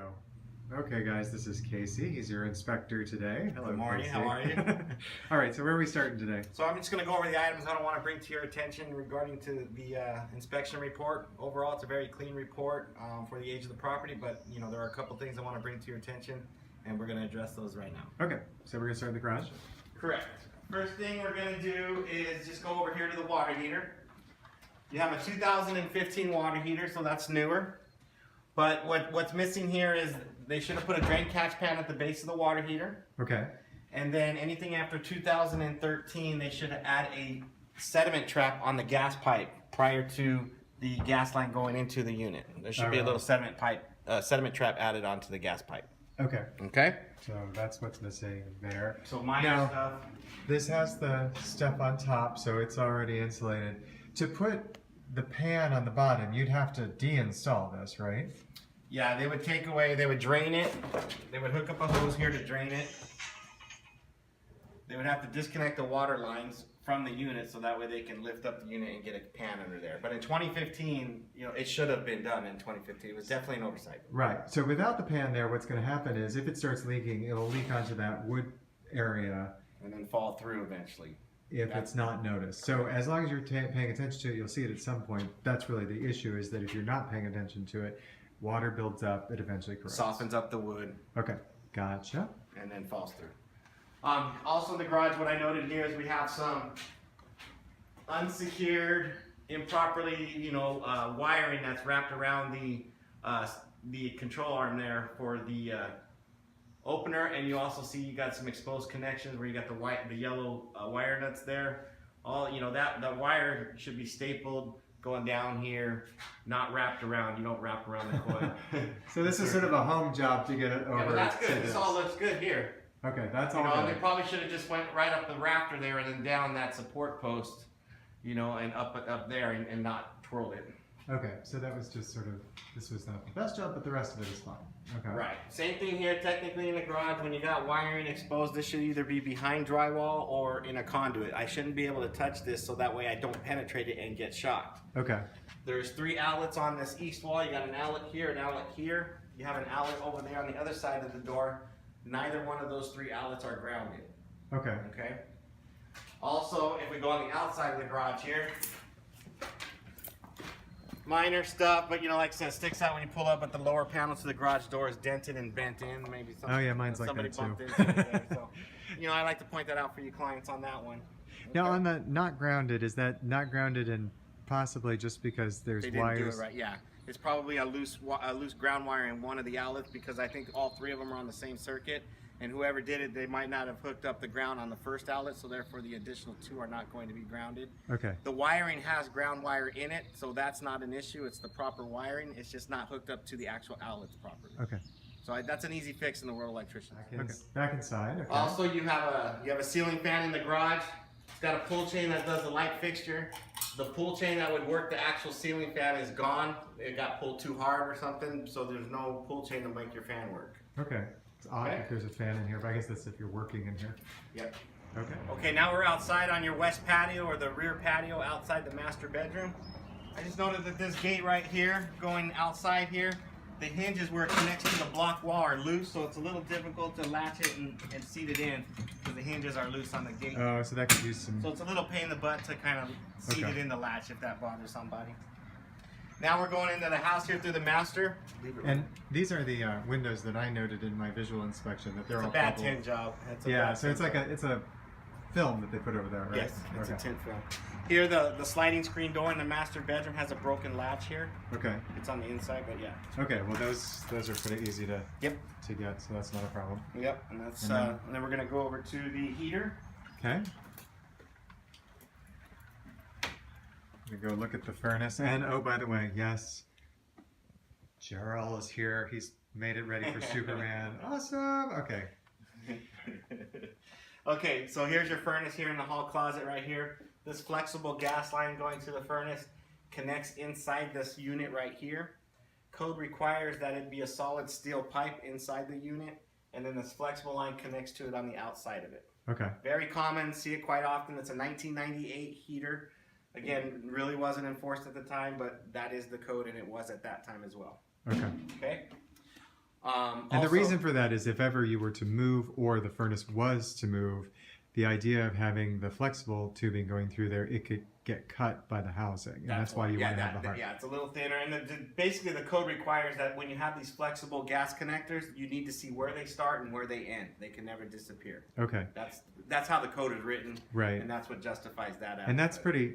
go. Okay, guys, this is Casey. He's your inspector today. Hello, Good morning. Casey. How are you? All right, so where are we starting today? So I'm just going to go over the items I want to bring to your attention regarding to the inspection report. Overall, it's a very clean report for the age of the property, but you know there are a couple things I want to bring to your attention, and we're going to address those right now. Okay, so we're going to start in the garage? Correct. First thing we're going to do is just go over here to the water heater. You have a 2015 water heater, so that's newer. But what's missing here is they should have put a drain catch pan at the base of the water heater. Okay. And then anything after 2013, they should add a sediment trap on the gas pipe prior to the gas line going into the unit. There should be a little sediment trap added onto the gas pipe. Okay. Okay. So that's what's missing there. So minor stuff. This has the stuff on top, so it's already insulated. To put the pan on the bottom, you'd have to deinstall this, right? Yeah, they would take away, they would drain it. They would hook up a hose here to drain it. They would have to disconnect the water lines from the unit so that way they can lift up the unit and get a pan under there. But in 2015, you know, it should have been done in 2015. It was definitely an oversight. Right. So without the pan there, what's going to happen is if it starts leaking, it'll leak onto that wood area. And then fall through eventually. If it's not noticed. So as long as you're paying attention to it, you'll see it at some point. That's really the issue, is that if you're not paying attention to it, water builds up, it eventually corrects. Softens up the wood. Okay, gotcha. And then falls through. Also in the garage, what I noted here is we have some unsecured, improperly, wiring that's wrapped around the control arm there for the opener, and you also see you got some exposed connections where you got the yellow wire nuts there. That wire should be stapled going down here, not wrapped around. You don't wrap around the coil. So this is sort of a home job to get it over. Yeah, but that's good. This all looks good here. Okay, that's all And good. they probably should have just went right up the rafter there and then down that support post, and up there and not twirled it. Okay, so that was just sort of, this was not the best job, but the rest of it is fine. Okay. Right. Same thing here, technically in the garage. When you got wiring exposed, this should either be behind drywall or in a conduit. I shouldn't be able to touch this so that way I don't penetrate it and get shocked. Okay. There's 3 outlets on this east wall. You got an outlet here, an outlet here. You have an outlet over there on the other side of the door. Neither one of those 3 outlets are grounded. Okay. Okay. Also, if we go on the outside of the garage here, minor stuff, but like I said, it sticks out when you pull up, but the lower panel to the garage door is dented and bent in. Maybe Oh yeah, mine's like somebody that bumped too. into it. So, I like to point that out for you clients on that one. Now on the not grounded, is that not grounded and possibly just because there's They didn't wires? do it right. Yeah, it's probably a loose ground wire in one of the outlets because I think all 3 of them are on the same circuit. And whoever did it, they might not have hooked up the ground on the first outlet, so therefore the additional 2 are not going to be grounded. Okay. The wiring has ground wire in it, so that's not an issue. It's the proper wiring. It's just not hooked up to the actual outlets properly. Okay. So that's an easy fix in the world of electricians. Back inside. Okay. Also, you have a ceiling fan in the garage. It's got a pull chain that does the light fixture. The pull chain that would work the actual ceiling fan is gone. It got pulled too hard or something, so there's no pull chain to make your fan work. Okay. It's odd Okay. if there's a fan in here, but I guess that's if you're working in here. Yep. Okay. Okay, now we're outside on your west patio or the rear patio outside the master bedroom. I just noted that this gate right here, going outside here, the hinges where it connects to the block wall are loose, so it's a little difficult to latch it and seat it in because the hinges are loose on the gate. Oh, so that could use some... So it's a little pain in the butt to kind of seat it in the latch if that bothers somebody. Now we're going into the house here through the master. And these are the windows that I noted in my visual inspection, that they're all It's a bad bubbled. tint job. Yeah, so it's like it's a film that they put over there, right? Yes, it's okay. a tint film. Here, the sliding screen door in the master bedroom has a broken latch here. Okay. It's on the inside, but yeah. Okay, well those are pretty easy to Yep. to get, so that's not a problem. Yep, and that's And then- and then we're gonna go over to the heater. Okay. We go look at the furnace, and oh, by the way, yes, Gerald is here. He's made it ready for Superman. Awesome. Okay. Okay, so here's your furnace here in the hall closet right here. This flexible gas line going to the furnace connects inside this unit right here. Code requires that it be a solid steel pipe inside the unit, and then this flexible line connects to it on the outside of it. Okay. Very common, see it quite often. It's a 1998 heater. Again, really wasn't enforced at the time, but that is the code, and it was at that time as well. Okay. Okay. And the Also- reason for that is if ever you were to move or the furnace was to move, the idea of having the flexible tubing going through there, it could get cut by the housing. And that's why you want to have the hard. Yeah, it's a little thinner. And basically the code requires that when you have these flexible gas connectors, you need to see where they start and where they end. They can never disappear. Okay. That's how the code is written. Right. And that's what justifies that. And that's pretty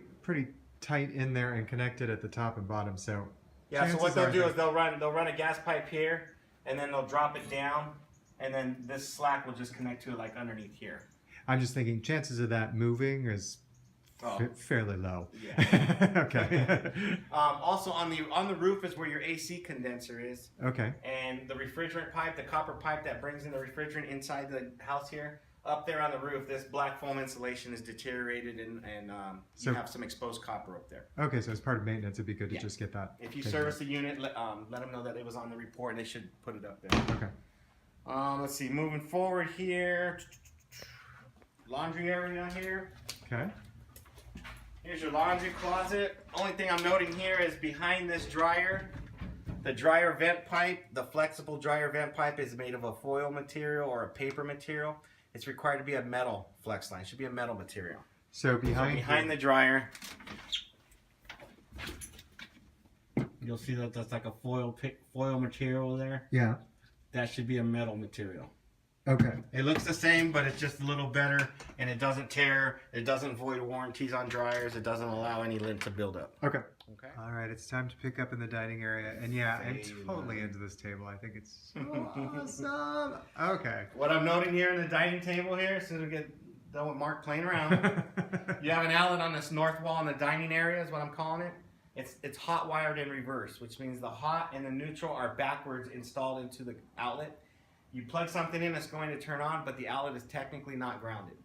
tight in there and connected at the top and bottom. So yeah, so what they'll do is they'll run a gas pipe here, and then they'll drop it down, and then this slack will just connect to it like underneath here. I'm just thinking chances of that moving is fairly low. Yeah. Okay. Also on the roof is where your AC condenser is. Okay. And the refrigerant pipe, the copper pipe that brings in the refrigerant inside the house here, up there on the roof, this black foam insulation is deteriorated and you have some exposed copper up there. Okay, so as part of maintenance, it'd be good to just get that. If you service the unit, let them know that it was on the report and they should put it up there. Okay. Let's see, moving forward here, laundry area here. Okay. Here's your laundry closet. Only thing I'm noting here is behind this dryer, the dryer vent pipe, the flexible dryer vent pipe is made of a foil material or a paper material. It's required to be a metal flex line. It should be a metal material. So behind the dryer, you'll see that that's like a foil material there. Yeah. That should be a metal material. Okay. It looks the same, but it's just a little better, and it doesn't tear. It doesn't void warranties on dryers. It doesn't allow any lint to build up. Okay. Okay. All right, it's time to pick up in the dining area. And yeah, I'm totally into this table. I think it's so awesome. Okay. What I'm noting here in the dining table here, as soon as we get done with Mark playing around, you have an outlet on this north wall in the dining area is what I'm calling it. It's hot wired in reverse, which means the hot and the neutral are backwards installed into the outlet. You plug something in that's going to turn on, but the outlet is technically not grounded.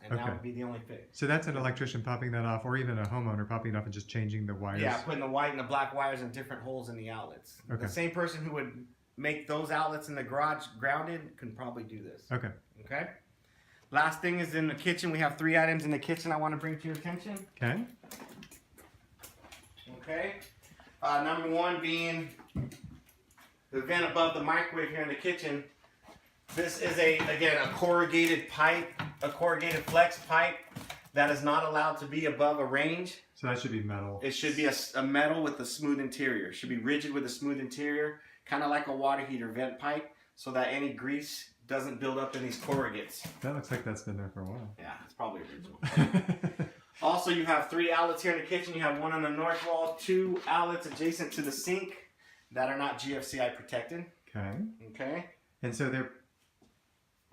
And that would be the only fix. So that's an electrician popping that off, or even a homeowner popping it off and just changing the wires? Yeah, putting the white and the black wires in different holes in the outlets. Okay. The same person who would make those outlets in the garage grounded can probably do this. Okay. Okay? Last thing is in the kitchen. We have 3 items in the kitchen I want to bring to your attention. Okay. Okay? Number 1 being the vent above the microwave here in the kitchen. This is again a corrugated pipe, a corrugated flex pipe that is not allowed to be above a range. So that should be metal. It should be a metal with a smooth interior. It should be rigid with a smooth interior, kind of like a water heater vent pipe, so that any grease doesn't build up in these corrugates. That looks like that's been there for a while. Yeah, it's probably original. Also, you have 3 outlets here in the kitchen. You have one on the north wall, 2 outlets adjacent to the sink that are not GFCI protected. Okay. Okay. And so they're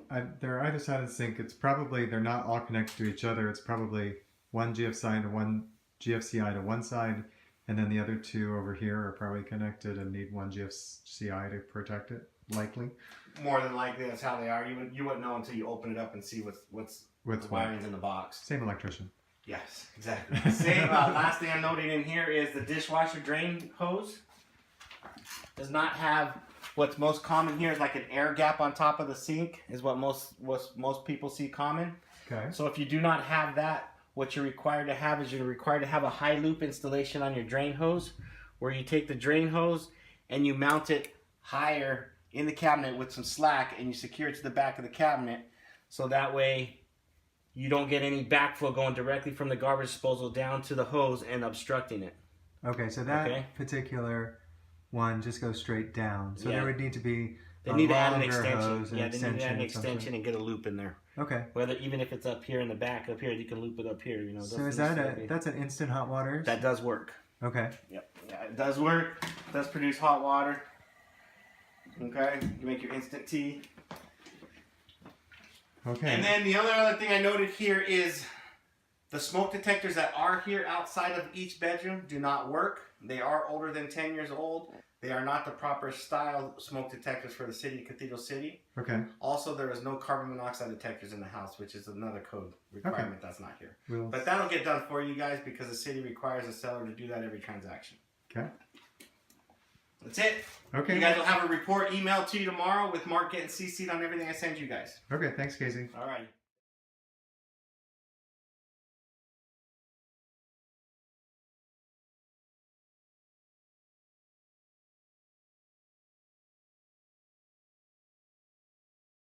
either side of the sink. It's probably, they're not all connected to each other. It's probably one GFCI to one side, and then the other 2 over here are probably connected and need one GFCI to protect it, likely. More than likely, that's how they are. You wouldn't know until you open it up and see what's the wiring's in the box. Same electrician. Yes, exactly. Same. Last thing I'm noting in here is the dishwasher drain hose does not have. What's most common here is like an air gap on top of the sink is what most people see common. Okay. So if you do not have that, what you're required to have is you're required to have a high loop installation on your drain hose, where you take the drain hose and you mount it higher in the cabinet with some slack and you secure it to the back of the cabinet, so that way you don't get any backflow going directly from the garbage disposal down to the hose and obstructing it. Okay, so that particular one just goes straight down. So there would need to be they need to add an extension. Yeah, they need to add an extension and get a loop in there. Okay. Even if it's up here in the back, up here, you can loop it up here. You know. So is that's an instant hot water? That does work. Okay. Yep. Yeah, it does work. It does produce hot water. Okay. You make your instant tea. Okay. And then the other thing I noted here is the smoke detectors that are here outside of each bedroom do not work. They are older than 10 years old. They are not the proper style smoke detectors for the city, Cathedral City. Okay. Also, there is no carbon monoxide detectors in the house, which is another code requirement that's not here. Well, but that'll get done for you guys because the city requires a seller to do that every transaction. Okay. That's it. Okay. You guys will have a report emailed to you tomorrow with Mark getting CC'd on everything I send you guys. Okay, thanks, Casey. All right.